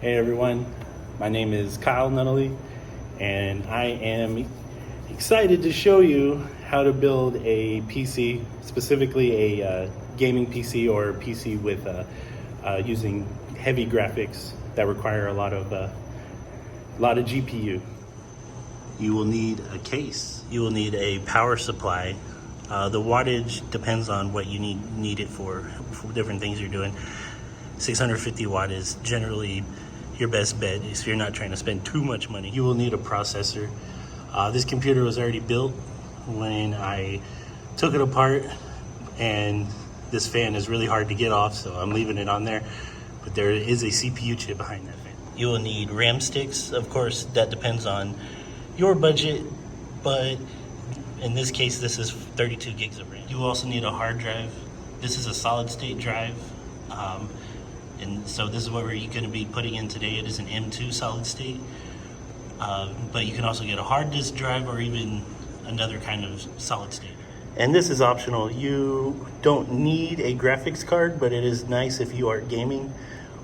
Hey everyone, my name is Kyle Nunnally, and I am excited to show you how to build a PC, specifically a gaming PC or a PC with using heavy graphics that require a lot of GPU. You will need a case. You will need a power supply. The wattage depends on what you need it for different things you're doing. 650 watt is generally your best bet if you're not trying to spend too much money. You will need a processor. This computer was already built when I took it apart, and this fan is really hard to get off, so I'm leaving it on there. But there is a CPU chip behind that fan. You will need RAM sticks. Of course, that depends on your budget, but in this case, this is 32 gigs of RAM. You will also need a hard drive. This is a solid state drive. And so this is what we're going to be putting in today. It is an M2 solid state, but you can also get a hard disk drive or even another kind of solid state. And this is optional. You don't need a graphics card, but it is nice if you are gaming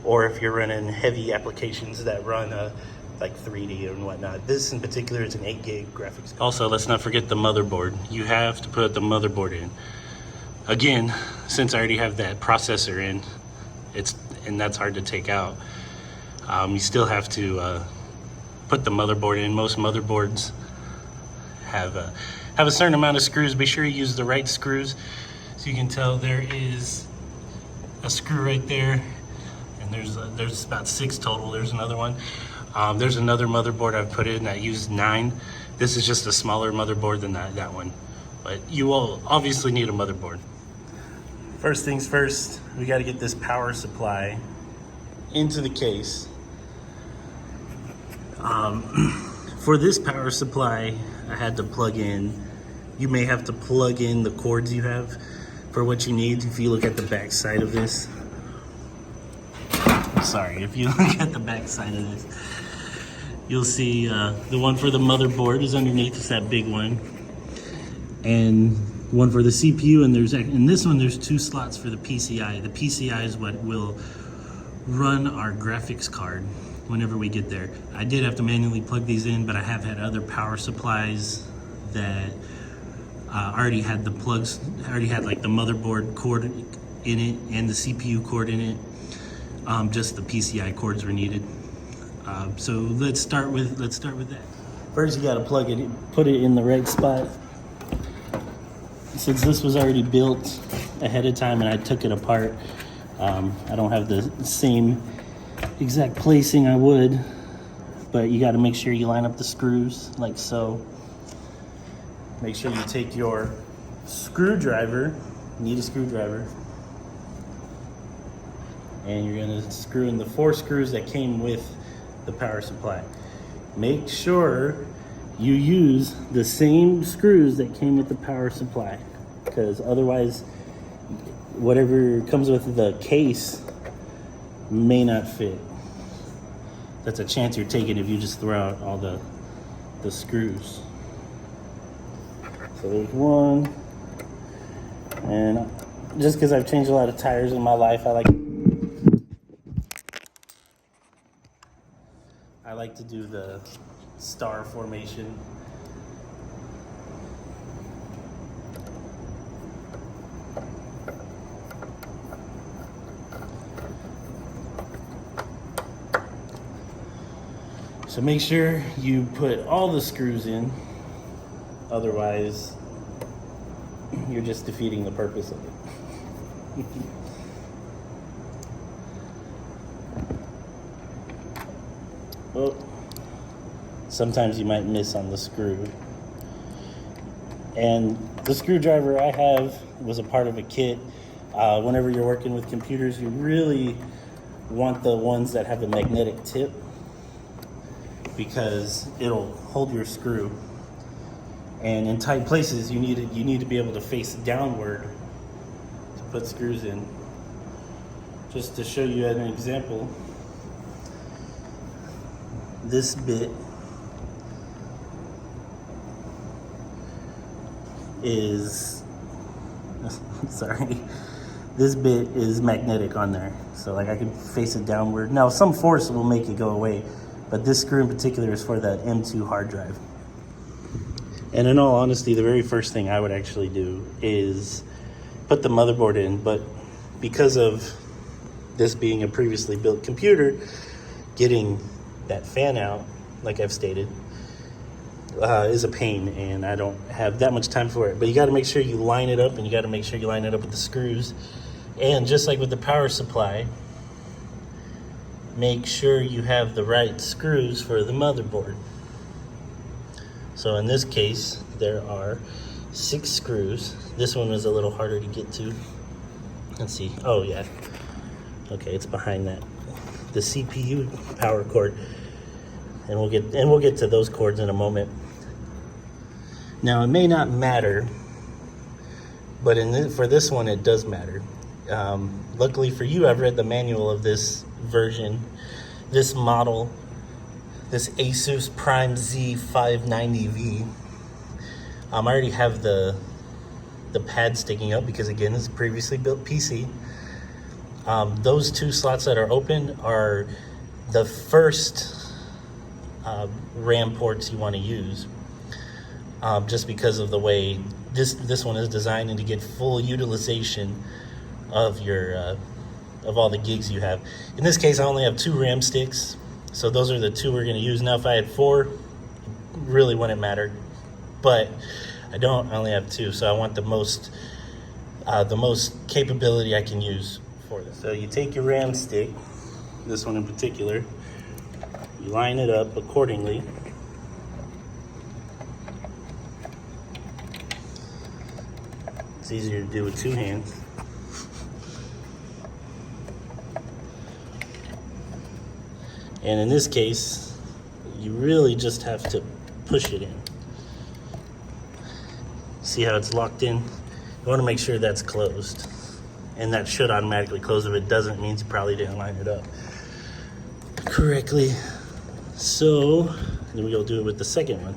or if you're running heavy applications that run like 3D and whatnot. This in particular is an 8 gig graphics card. Also, let's not forget the motherboard. You have to put the motherboard in. Again, since I already have that processor in, and that's hard to take out. You still have to put the motherboard in. Most motherboards have a certain amount of screws. Be sure you use the right screws. So you can tell there is a screw right there, and there's about 6 total. There's another one. There's another motherboard I've put in that used 9. This is just a smaller motherboard than that one, but you will obviously need a motherboard. First things first, we got to get this power supply into the case. For this power supply, I had to plug in. You may have to plug in the cords you have for what you need. If you look at the back side of this, if you look at the back side of this, you'll see the one for the motherboard is underneath. It's that big one, and one for the CPU, and in this one there's 2 slots for the PCI. The PCI is what will run our graphics card whenever we get there. I did have to manually plug these in, but I have had other power supplies that already had the plugs, already had like the motherboard cord in it and the CPU cord in it. Just the PCI cords were needed. So let's start with that. First, you got to plug it in, put it in the right spot. Since this was already built ahead of time and I took it apart, I don't have the same exact placing I would, but you got to make sure you line up the screws like so. Make sure you take your screwdriver, you need a screwdriver, and you're going to screw in the 4 screws that came with the power supply. Make sure you use the same screws that came with the power supply, because otherwise whatever comes with the case may not fit. That's a chance you're taking if you just throw out all the screws. So there's one, and just because I've changed a lot of tires in my life, I like to do the star formation. So make sure you put all the screws in, otherwise you're just defeating the purpose of it. Well, sometimes you might miss on the screw. And the screwdriver I have was a part of a kit. Whenever you're working with computers, you really want the ones that have a magnetic tip, because it'll hold your screw. And in tight places, you need to be able to face downward to put screws in. Just to show you an example, this bit is this bit is magnetic on there. So like I can face it downward. Now some force will make it go away, but this screw in particular is for that M2 hard drive. And in all honesty, the very first thing I would actually do is put the motherboard in, but because of this being a previously built computer, getting that fan out, like I've stated, is a pain, and I don't have that much time for it. But you got to make sure you line it up, and you got to make sure you line it up with the screws. And just like with the power supply, make sure you have the right screws for the motherboard. So in this case, there are 6 screws. This one was a little harder to get to. Let's see. Oh yeah. Okay, it's behind that. The CPU power cord. And we'll get to those cords in a moment. Now it may not matter, but for this one it does matter. Luckily for you, I've read the manual of this version, this model, this Asus Prime Z590V. I already have the pad sticking up because again, it's a previously built PC. Those 2 slots that are open are the first RAM ports you want to use, just because of the way this one is designed and to get full utilization of your of all the gigs you have. In this case, I only have 2 RAM sticks, so those are the 2 we're going to use. Now if I had 4, it really wouldn't matter, but I don't. I only have 2, so I want the most capability I can use for this. So you take your RAM stick, this one in particular, you line it up accordingly. It's easier to do with 2 hands. And in this case, you really just have to push it in. See how it's locked in? You want to make sure that's closed. And that should automatically close. If it doesn't, it means you probably didn't line it up correctly. So then we'll do it with the second one.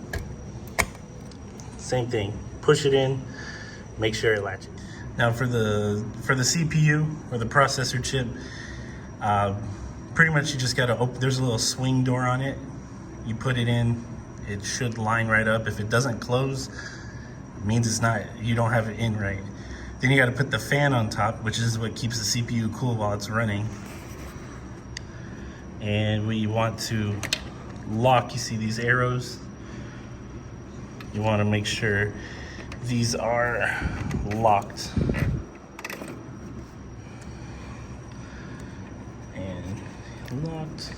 Same thing. Push it in, make sure it latches. Now for the CPU or the processor chip, pretty much you just gotta open. There's a little swing door on it. You put it in, it should line right up. If it doesn't close, it means it's not. You don't have it in right. Then you got to put the fan on top, which is what keeps the CPU cool while it's running. And we want to lock, you see these arrows? You want to make sure these are locked. And locked.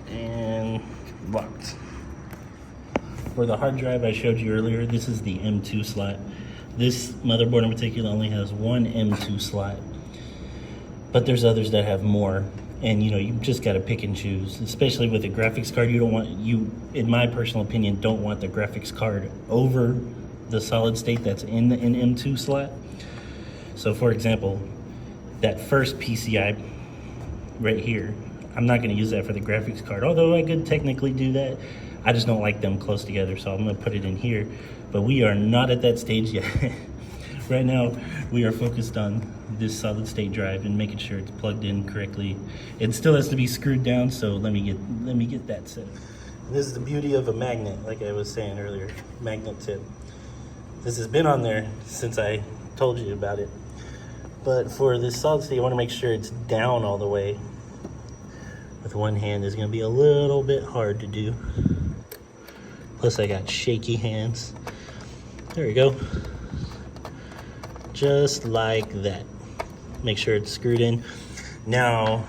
And locked. For the hard drive I showed you earlier, this is the M2 slot. This motherboard in particular only has 1 M2 slot, but there's others that have more. And you just got to pick and choose, especially with a graphics card. In my personal opinion, don't want the graphics card over the solid state that's in the M2 slot. So for example, that first PCI right here, I'm not going to use that for the graphics card, although I could technically do that. I just don't like them close together, so I'm going to put it in here. But we are not at that stage yet. Right now, we are focused on this solid state drive and making sure it's plugged in correctly. It still has to be screwed down, so let me get that set. This is the beauty of a magnet, like I was saying earlier, magnet tip. This has been on there since I told you about it. But for this solid state, you want to make sure it's down all the way. With one hand is going to be a little bit hard to do. Plus I got shaky hands. There we go. Just like that. Make sure it's screwed in. Now,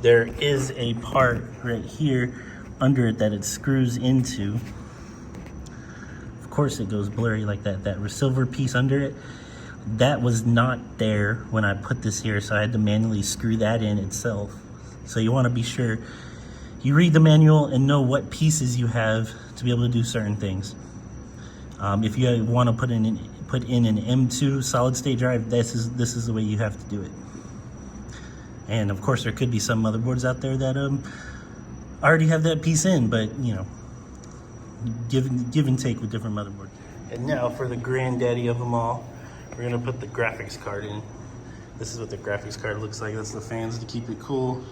there is a part right here under it that it screws into. Of course it goes blurry like that. That silver piece under it, that was not there when I put this here, so I had to manually screw that in itself. So you want to be sure you read the manual and know what pieces you have to be able to do certain things. If you want to put in an M2 solid state drive, this is the way you have to do it. And of course, there could be some motherboards out there that already have that piece in, but give and take with different motherboards. And now for the granddaddy of them all, we're gonna put the graphics card in. This is what the graphics card looks like. That's the fans to keep it cool.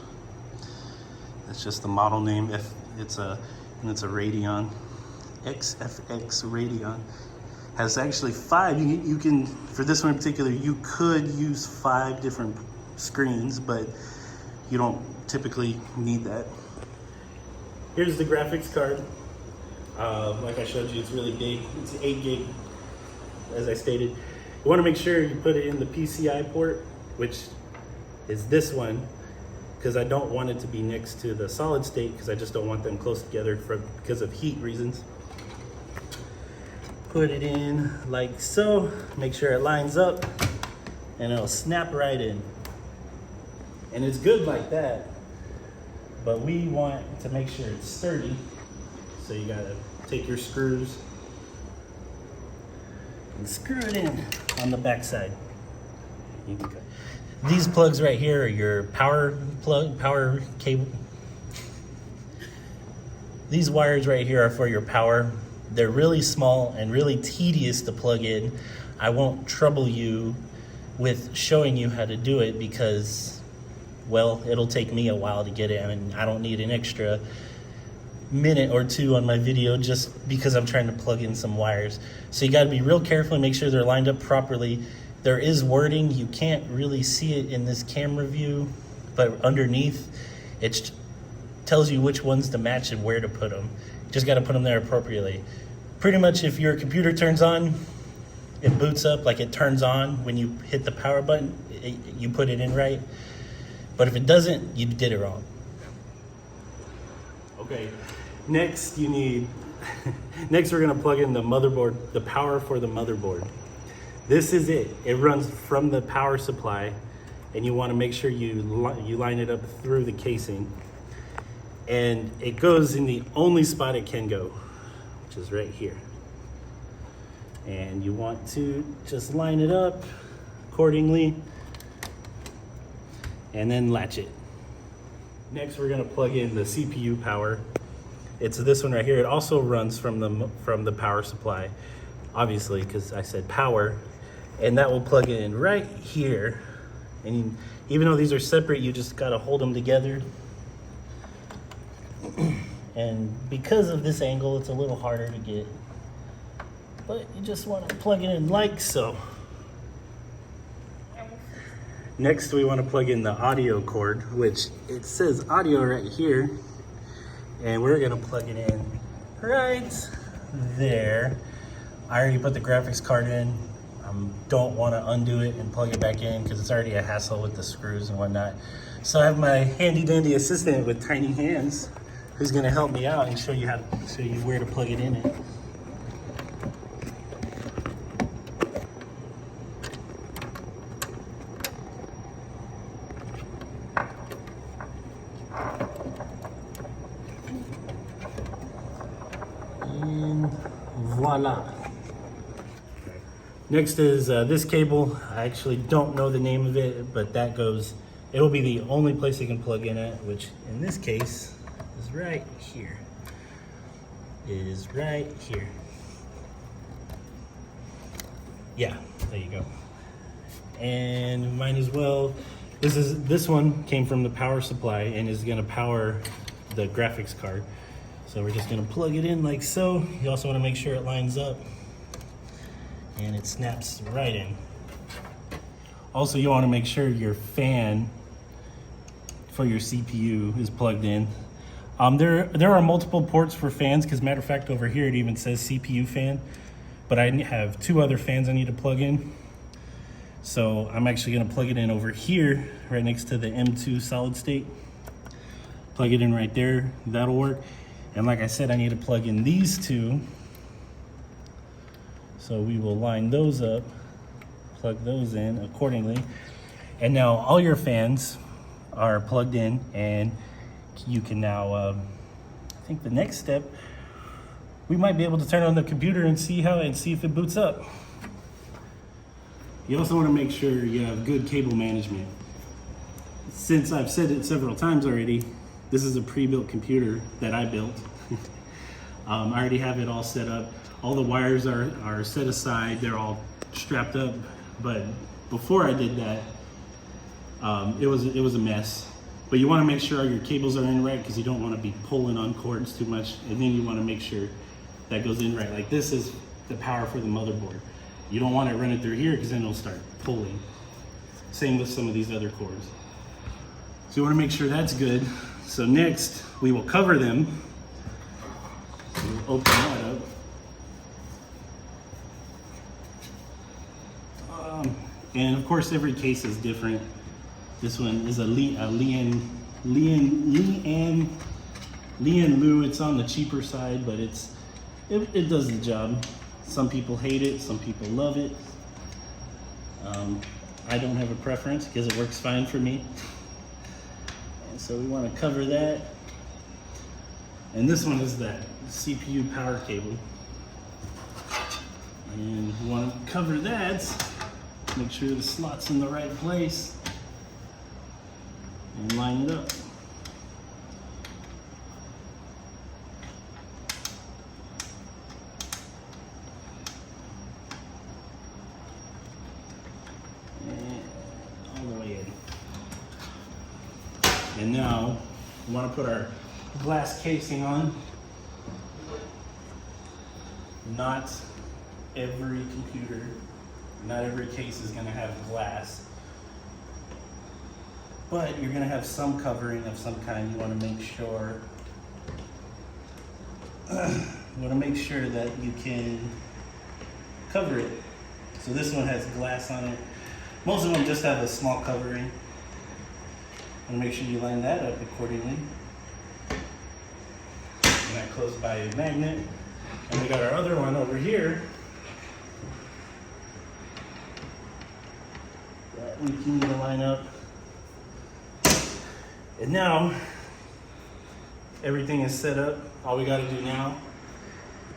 That's just the model name. It's a Radeon, XFX Radeon. Has actually 5. You can, for this one in particular, you could use 5 different screens, but you don't typically need that. Here's the graphics card. Like I showed you, it's really big. It's 8 gig, as I stated. You want to make sure you put it in the PCI port, which is this one, because I don't want it to be next to the solid state, because I just don't want them close together because of heat reasons. Put it in like so, make sure it lines up, and it'll snap right in. And it's good like that, but we want to make sure it's sturdy, so you gotta take your screws and screw it in on the back side. These plugs right here are your power cable. These wires right here are for your power. They're really small and really tedious to plug in. I won't trouble you with showing you how to do it because, well, it'll take me a while to get it, and I don't need an extra minute or 2 on my video just because I'm trying to plug in some wires. So you got to be real careful and make sure they're lined up properly. There is wording. You can't really see it in this camera view, but underneath it tells you which ones to match and where to put them. You just got to put them there appropriately. Pretty much if your computer turns on, it boots up, like it turns on when you hit the power button, you put it in right. But if it doesn't, you did it wrong. Okay, next we're gonna plug in the motherboard, the power for the motherboard. This is it. It runs from the power supply, and you wanna make sure you line it up through the casing. And it goes in the only spot it can go, which is right here. And you want to just line it up accordingly and then latch it. Next, we're gonna plug in the CPU power. It's this one right here. It also runs from the power supply, obviously, because I said power, and that will plug in right here. And even though these are separate, you just gotta hold them together. And because of this angle, it's a little harder to get, but you just want to plug it in like so. Next, we want to plug in the audio cord, which it says audio right here, and we're going to plug it in right there. I already put the graphics card in. Don't want to undo it and plug it back in because it's already a hassle with the screws and whatnot. So I have my handy dandy assistant with tiny hands who's going to help me out and show you where to plug it in at. And voila. Next is this cable. I actually don't know the name of it, but it'll be the only place it can plug in at, which in this case is right here. It is right here. Yeah, there you go. And might as well, this one came from the power supply and is gonna power the graphics card. So we're just gonna plug it in like so. You also wanna make sure it lines up and it snaps right in. Also, you wanna make sure your fan for your CPU is plugged in. There are multiple ports for fans, because matter of fact, over here it even says CPU fan, but I have 2 other fans I need to plug in. So I'm actually gonna plug it in over here, right next to the M2 solid state. Plug it in right there, that'll work. And like I said, I need to plug in these 2. So we will line those up, plug those in accordingly. And now all your fans are plugged in, and you can now, I think the next step, we might be able to turn on the computer and see if it boots up. You also want to make sure you have good cable management. Since I've said it several times already, this is a pre-built computer that I built. I already have it all set up. all the wires are set aside, they're all strapped up. But before I did that, it was a mess. But you want to make sure all your cables are in right, because you don't want to be pulling on cords too much. And then you want to make sure that goes in right. Like this is the power for the motherboard. You don't want it running through here, because then it'll start pulling. Same with some of these other cords. So you want to make sure that's good. So next, we will cover them. So we'll open that up. And of course, every case is different. This one is a Lian Lu. It's on the cheaper side, but it does the job. Some people hate it, some people love it. I don't have a preference because it works fine for me. And so we want to cover that. And this one is that CPU power cable. And we want to cover that. Make sure the slot's in the right place. And line it up. And all the way in. And now we want to put our glass casing on. Not every computer, not every case is going to have glass. But you're going to have some covering of some kind. You want to make sure that you can cover it. So this one has glass on it. Most of them just have a small covering. And make sure you line that up accordingly. And that close by a magnet. And we got our other one over here that we can need to line up. And now, everything is set up. All we gotta do now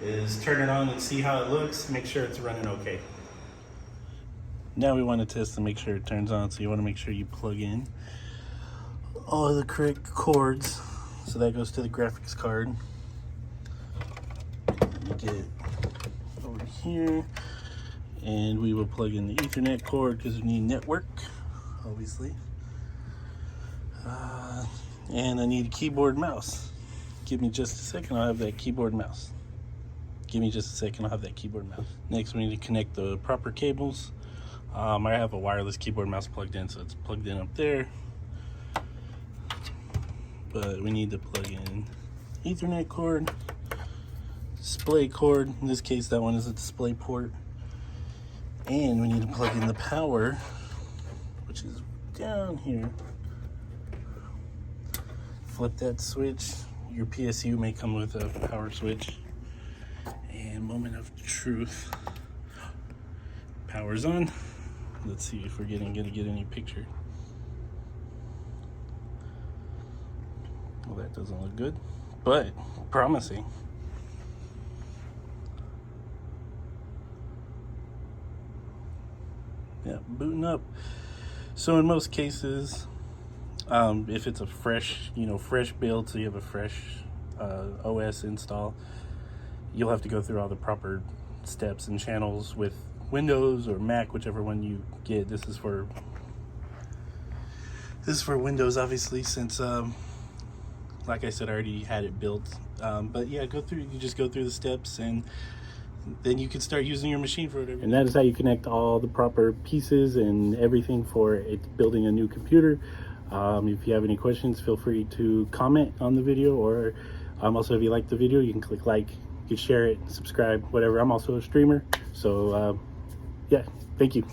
is turn it on and see how it looks, make sure it's running okay. Now we wanna test to make sure it turns on, so you wanna make sure you plug in all of the correct cords. So that goes to the graphics card. You get it over here, and we will plug in the Ethernet cord because we need network, obviously. And I need a keyboard mouse. Give me just a second, I'll have that keyboard mouse. Give me just a second, I'll have that keyboard mouse. Next, we need to connect the proper cables. I have a wireless keyboard mouse plugged in, so it's plugged in up there. But we need to plug in Ethernet cord, display cord. In this case, that one is a display port. And we need to plug in the power, which is down here. Flip that switch. Your PSU may come with a power switch. And moment of truth. Power's on. Let's see if we're gonna get any picture. Well, that doesn't look good, but promising. Yeah, booting up. So in most cases, if it's a fresh build, so you have a fresh OS install, you'll have to go through all the proper steps and channels with Windows or Mac, whichever one you get. This is for Windows, obviously, since like I said, I already had it built. But yeah, you just go through the steps, and then you can start using your machine for whatever. And that is how you connect all the proper pieces and everything for building a new computer. If you have any questions, feel free to comment on the video, or also if you like the video, you can click like, you can share it, subscribe, whatever. I'm also a streamer, so yeah, thank you.